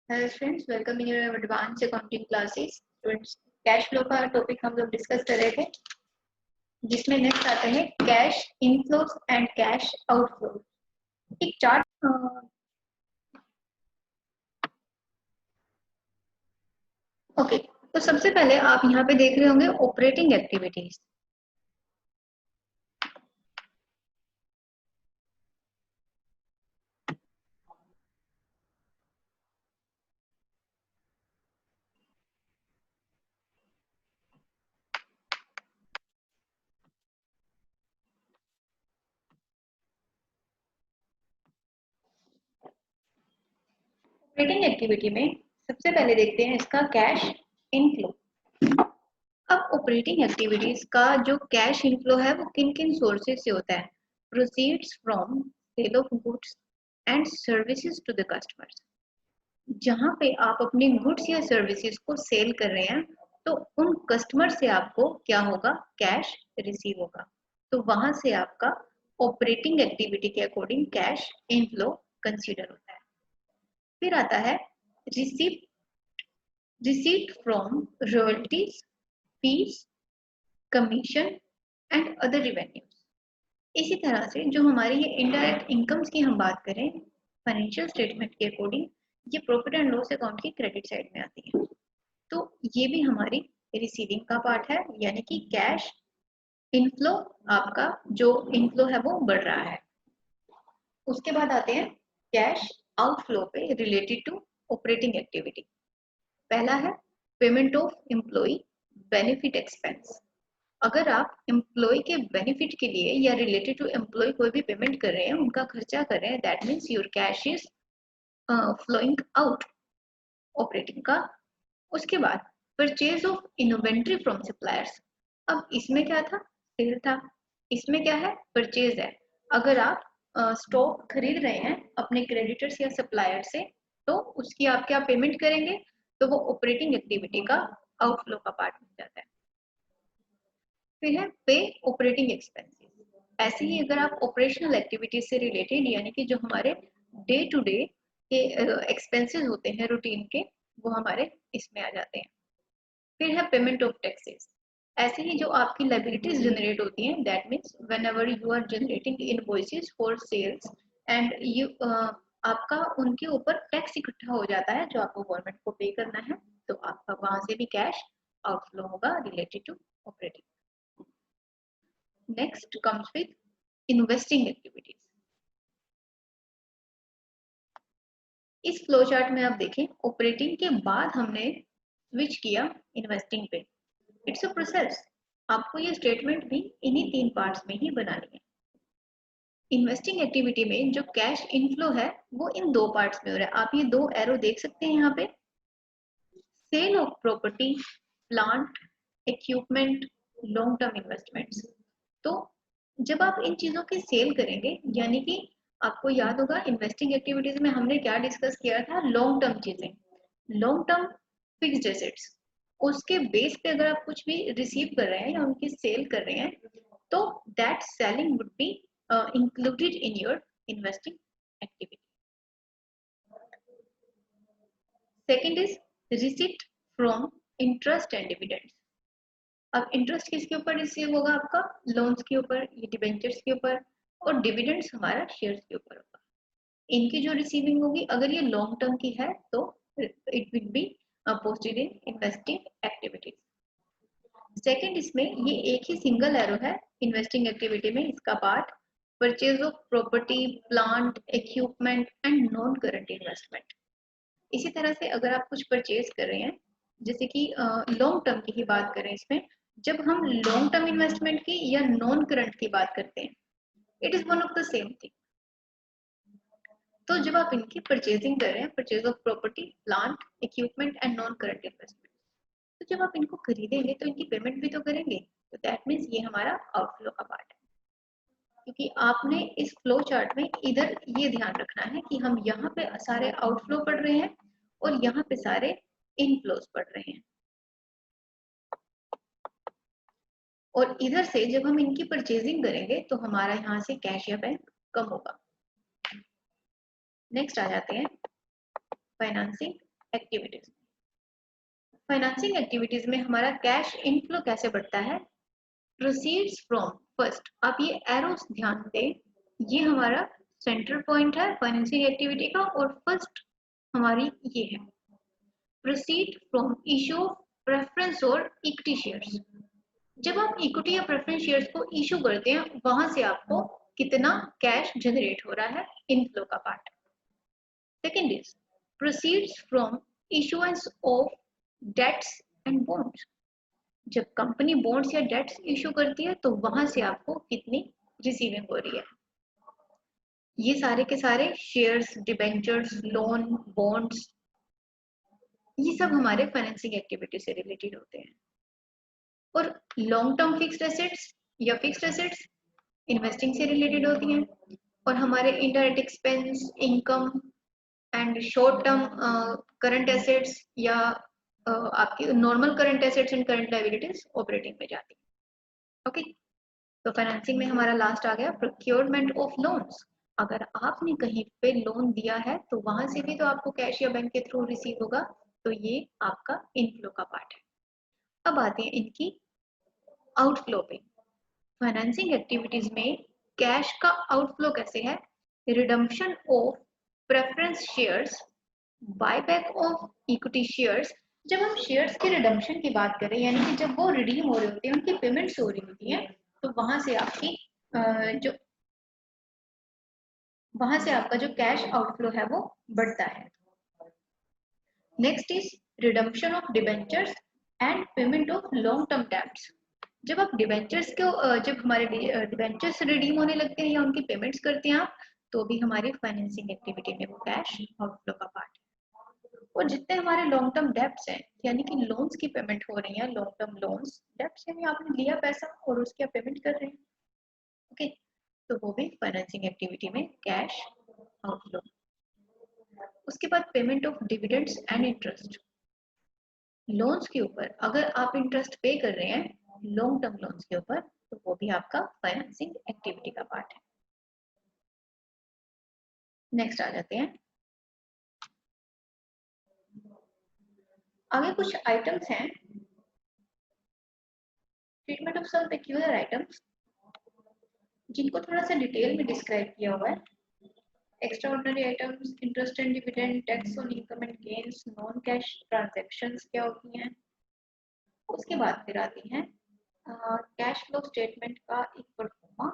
Hello students, welcome in your advance accounting classes. Students, cash flow का topic हम लोग discuss कर रहे थे, जिसमें नेक्स्ट आते हैं cash inflows and cash outflow. एक चार्ट। ओके, तो सबसे पहले आप यहाँ पे देख रहे होंगे ऑपरेटिंग एक्टिविटीज। ऑपरेटिंग एक्टिविटी में सबसे पहले देखते हैं इसका कैश इनफ्लो। अब ऑपरेटिंग एक्टिविटीज का जो कैश इनफ्लो है वो किन किन सोर्सेज से होता है? Proceeds from sale of goods and services to the customers. जहाँ पे आप अपने गुड्स या सर्विसेज को सेल कर रहे हैं, तो उन कस्टमर से आपको क्या होगा? कैश रिसीव होगा। तो वहां से आपका ऑपरेटिंग एक्टिविटी के अकॉर्डिंग कैश इनफ्लो कंसीडर होता है। फिर आता है receipt from royalties, fees, commission and other revenues. इसी तरह से जो हमारी ये इनडायरेक्ट इनकम्स की हम बात करें फाइनेंशियल स्टेटमेंट के अकॉर्डिंग, ये प्रॉफिट एंड लॉस अकाउंट की क्रेडिट साइड में आती है। तो ये भी हमारी रिसीविंग का पार्ट है, यानी कि कैश इनफ्लो, आपका जो इनफ्लो है वो बढ़ रहा है। उसके बाद आते हैं कैश आउटफ्लो पे रिलेटेड टू ऑपरेटिंग एक्टिविटी। पहला है payment of employ benefit expense. अगर आप एम्प्लॉय के बेनिफिट के लिए या रिलेटेड टू एम्प्लॉय कोई भी पेमेंट कर रहे हैं, उनका खर्चा कर रहे हैं, that means your cash is flowing out operating का। उसके बाद purchase of inventory from suppliers. अब इसमें क्या था? सेल था। इसमें क्या है? परचेज है। अगर आप स्टॉक खरीद रहे हैं अपने क्रेडिटर्स या सप्लायर से, तो उसकी आप क्या पेमेंट करेंगे? तो वो ऑपरेटिंग एक्टिविटी का आउटफ्लो का पार्ट बन जाता है। फिर है पे ऑपरेटिंग एक्सपेंसेस। ऐसे ही अगर आप ऑपरेशनल एक्टिविटीज से रिलेटेड, यानी कि जो हमारे डे टू डे के एक्सपेंसेस होते हैं रूटीन के, वो हमारे इसमें आ जाते हैं। फिर है पेमेंट ऑफ टैक्सेस। ऐसे ही जो आपकी लाइबिलिटीज जनरेट होती हैं, that means whenever you are generating invoices for sales and you आपका उनके ऊपर टैक्स इकट्ठा हो जाता है जो आपको गवर्नमेंट को पे करना है, तो आपका वहां से भी कैश आउटफ्लो होगा related to operating. Next comes with investing activities. इस फ्लो चार्ट में आप देखें, ऑपरेटिंग के बाद हमने स्विच किया इन्वेस्टिंग पे। It's a process. आपको ये स्टेटमेंट भी इन्हीं 3 पार्ट्स में ही बनानी है। इन्वेस्टिंग एक्टिविटी में जो कैश इनफ्लो है वो इन 2 पार्ट्स में हो रहा है। आप ये 2 एरो देख सकते हैं यहाँ पे। Sale of property, plant, equipment, long term investments. तो जब आप इन चीजों की सेल करेंगे, यानी कि आपको याद होगा इन्वेस्टिंग एक्टिविटीज में हमने क्या डिस्कस किया था? लॉन्ग टर्म चीजें, लॉन्ग टर्म फिक्स्ड एसेट्स। उसके बेस पे अगर आप कुछ भी रिसीव कर रहे हैं या उनकी सेल कर रहे हैं, तो that selling would be included in your investing activity. Second is receipt from interest and dividends. अब इंटरेस्ट किसके ऊपर रिसीव होगा? आपका लोन्स के ऊपर, ये डिबेंचर्स के ऊपर, और डिविडेंड्स हमारा शेयर्स के ऊपर होगा। इनकी जो रिसीविंग होगी, अगर ये लॉन्ग टर्म की है तो it will be posted in investing activities. Second, इसमें ये एक ही सिंगल एरो है इन्वेस्टिंग एक्टिविटी में। इसका part purchase of property, plant, equipment and non current investment. इसी तरह से अगर आप कुछ परचेज कर रहे हैं, जैसे कि लॉन्ग टर्म की ही बात करें, इसमें जब हम लॉन्ग टर्म इन्वेस्टमेंट की या नॉन करंट की बात करते हैं, it is one of the same thing. तो जब आप इनकी परचेजिंग कर रहे हैं, purchase of property, plant, equipment and non current investment, तो जब आप इनको खरीदेंगे तो इनकी पेमेंट भी तो करेंगे। तो दैट मीन्स ये हमारा आउटफ्लो का पार्ट है। क्योंकि आपने इस फ्लो चार्ट में इधर ये ध्यान रखना है कि हम यहाँ पे सारे आउटफ्लो पढ़ रहे हैं और यहाँ पे सारे इनफ्लोज पढ़ रहे हैं। और इधर से जब हम इनकी परचेजिंग करेंगे तो हमारा यहाँ से कैश या बैंक कम होगा। नेक्स्ट आ जाते हैं फाइनेंसिंग एक्टिविटीज। फाइनेंसिंग एक्टिविटीज में हमारा कैश इनफ्लो कैसे बढ़ता है? प्रोसीड्स फ्रॉम, फर्स्ट आप ये एरोस ध्यान दें, ये हमारा सेंटर पॉइंट है फाइनेंसिंग एक्टिविटी का, और फर्स्ट हमारी ये है proceed from issue of preference और इक्विटी शेयर्स। जब आप इक्विटी या प्रेफरेंस शेयर्स को इशू करते हैं, वहां से आपको कितना कैश जनरेट हो रहा है, इनफ्लो का part. Second is proceeds from issuance of debts and bonds. जब कंपनी बॉन्ड्स या डेट्स इशू करती है, तो वहां से आपको कितनी रिसीविंग हो रही है। ये सारे के सारे शेयर्स, डिबेंचर्स, लोन, बॉन्ड्स, ये सब हमारे फाइनेंसिंग एक्टिविटी से रिलेटेड होते हैं। और लॉन्ग टर्म फिक्स्ड एसेट्स या फिक्स्ड एसेट्स इन्वेस्टिंग से रिलेटेड होती हैं। और हमारे indirect expense, income and short term current assets या आपकी normal current assets and current liabilities operating में जाती है। ओके, तो फाइनेंसिंग में हमारा लास्ट आ गया प्रोक्योरमेंट ऑफ लोन्स। अगर आपने कहीं पे लोन दिया है, तो वहां से भी तो आपको कैश या बैंक के थ्रू रिसीव होगा, तो ये आपका इनफ्लो का पार्ट है। अब आते हैं इनकी आउटफ्लो पे। फाइनेंसिंग एक्टिविटीज में कैश का आउटफ्लो कैसे है? Redemption of preference shares, buyback of equity shares. जब हम शेयर्स के रिडम्पशन की बात करें, यानी कि जब वो रिडीम हो रहे होते हैं, उनकी पेमेंट्स हो रही होती हैं, तो वहां से आपका जो कैश आउटफ्लो है वो बढ़ता है। Next is redemption of debentures and payment of long term debts. जब आप डिबेंचर्स को जब हमारे डिबेंचर्स रिडीम होने लगते हैं या उनकी पेमेंट्स करते हैं आप, तो भी हमारी फाइनेंसिंग एक्टिविटी में वो कैश आउटफ्लो का पार्ट है। और जितने हमारे लॉन्ग टर्म डेब्ट्स हैं, यानी कि लोन्स की पेमेंट हो रही है, लॉन्ग टर्म लोन्स, डेब्ट्स यानी आपने लिया पैसा और उसकी आप पेमेंट कर रहे हैं, ओके, तो वो भी फाइनेंसिंग एक्टिविटी में कैश आउटफ्लो। उसके बाद payment of dividends and interest. Loans के ऊपर अगर आप इंटरेस्ट पे कर रहे हैं लॉन्ग टर्म लोन्स के ऊपर, तो वो भी आपका फाइनेंसिंग एक्टिविटी का पार्ट है। नेक्स्ट आ जाते हैं, आगे कुछ आइटम्स हैं, treatment of some peculiar items, जिनको थोड़ा सा डिटेल में डिस्क्राइब किया हुआ है। Extraordinary items, interest and dividend, tax on income and gains, non cash transactions क्या होती हैं। उसके बाद फिर आती हैं कैश फ्लो स्टेटमेंट का एक परफॉर्मा।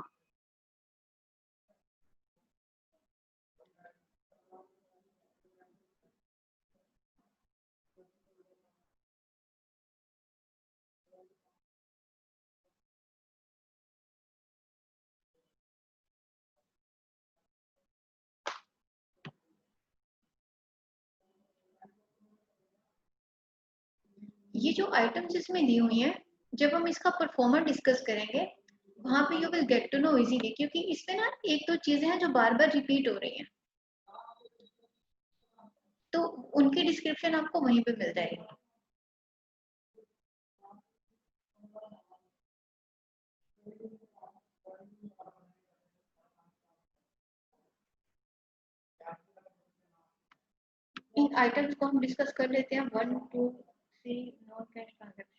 ये जो आइटम्स इसमें दी हुई हैं, जब हम इसका परफॉर्मा डिस्कस करेंगे, वहां पे you will get to know easily, क्योंकि इसमें ना एक दो चीजें हैं जो बार बार रिपीट हो रही हैं, तो उनकी डिस्क्रिप्शन आपको वहीं पे मिल जाएगी। इन आइटम्स को हम डिस्कस कर लेते हैं। 1 2 3 नॉन कैश ट्रांजैक्शन।